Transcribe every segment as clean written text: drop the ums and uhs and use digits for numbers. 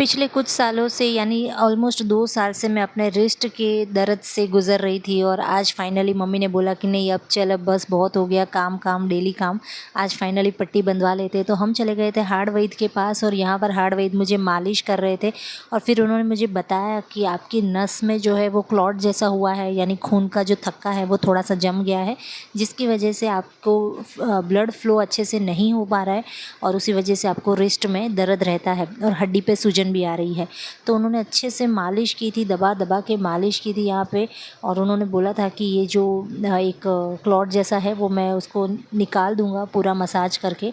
पिछले कुछ सालों से यानी ऑलमोस्ट 2 साल से मैं अपने रिस्ट के दर्द से गुज़र रही थी और आज फाइनली मम्मी ने बोला कि नहीं अब चल, अब बस बहुत हो गया काम काम डेली काम, आज फाइनली पट्टी बंधवा लेते। तो हम चले गए थे हार्ड वैद्य के पास और यहाँ पर हार्ड वैद्य मुझे मालिश कर रहे थे और फिर उन्होंने मुझे बताया कि आपकी नस में जो है वो क्लॉट जैसा हुआ है, यानी खून का जो थक्का है वो थोड़ा सा जम गया है, जिसकी वजह से आपको ब्लड फ्लो अच्छे से नहीं हो पा रहा है और उसी वजह से आपको रिस्ट में दर्द रहता है और हड्डी पे सूजन भी आ रही है। तो उन्होंने अच्छे से मालिश की थी, दबा दबा के मालिश की थी यहाँ पे, और उन्होंने बोला था कि ये जो एक क्लॉट जैसा है वो मैं उसको निकाल दूँगा पूरा मसाज करके।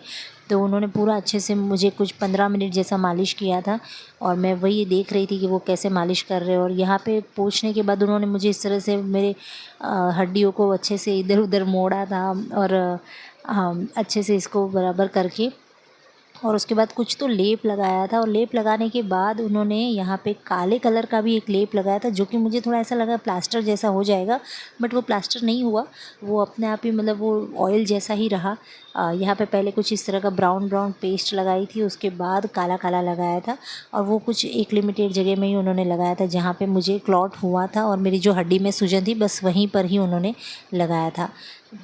तो उन्होंने पूरा अच्छे से मुझे कुछ 15 मिनट जैसा मालिश किया था और मैं वही देख रही थी कि वो कैसे मालिश कर रहे हैं। और यहाँ पे पहुँचने के बाद उन्होंने मुझे इस तरह से मेरे हड्डियों को अच्छे से इधर उधर मोड़ा था और अच्छे से इसको बराबर करके, और उसके बाद कुछ तो लेप लगाया था और लेप लगाने के बाद उन्होंने यहाँ पे काले कलर का भी एक लेप लगाया था, जो कि मुझे थोड़ा ऐसा लगा प्लास्टर जैसा हो जाएगा, बट वो प्लास्टर नहीं हुआ, वो अपने आप ही मतलब वो ऑयल जैसा ही रहा। यहाँ पे पहले कुछ इस तरह का ब्राउन ब्राउन पेस्ट लगाई थी, उसके बाद काला काला लगाया था और वो कुछ एक लिमिटेड जगह में ही उन्होंने लगाया था जहाँ पे मुझे क्लॉट हुआ था और मेरी जो हड्डी में सूजन थी बस वहीं पर ही उन्होंने लगाया था।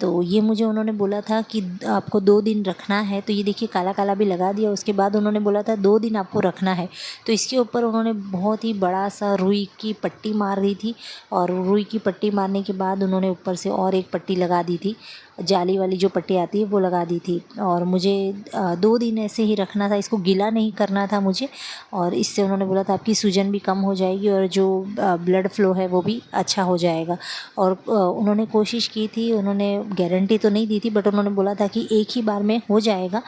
तो ये मुझे उन्होंने बोला था कि आपको 2 दिन रखना है, तो ये देखिए काला काला भी लगा दिया। उसके बाद उन्होंने बोला था 2 दिन आपको रखना है, तो इसके ऊपर उन्होंने बहुत ही बड़ा सा रुई की पट्टी मार दी थी और रुई की पट्टी मारने के बाद उन्होंने ऊपर से और एक पट्टी लगा दी थी, जाली वाली जो पट्टी आती है वो लगा दी थी। और मुझे 2 दिन ऐसे ही रखना था, इसको गीला नहीं करना था मुझे, और इससे उन्होंने बोला था आपकी सूजन भी कम हो जाएगी और जो ब्लड फ्लो है वो भी अच्छा हो जाएगा। और उन्होंने कोशिश की थी, उन्होंने गारंटी तो नहीं दी थी, बट उन्होंने बोला था कि एक ही बार में हो जाएगा,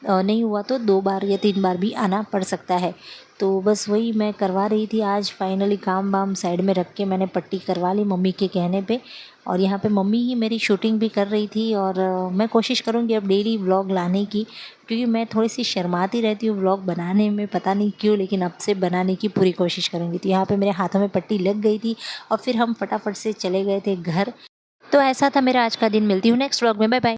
नहीं हुआ तो 2 बार या 3 बार भी आना पड़ सकता है। तो बस वही मैं करवा रही थी। आज फाइनली काम वाम साइड में रख के मैंने पट्टी करवा ली मम्मी के कहने पे, और यहाँ पे मम्मी ही मेरी शूटिंग भी कर रही थी। और मैं कोशिश करूँगी अब डेली व्लॉग लाने की, क्योंकि मैं थोड़ी सी शर्माती रहती हूँ व्लॉग बनाने में, पता नहीं क्यों, लेकिन अब से बनाने की पूरी कोशिश करूँगी। तो यहाँ पे मेरे हाथों में पट्टी लग गई थी और फिर हम फटाफट से चले गए थे घर। तो ऐसा था मेरा आज का दिन। मिलती हूँ नेक्स्ट व्लॉग में। Bye bye.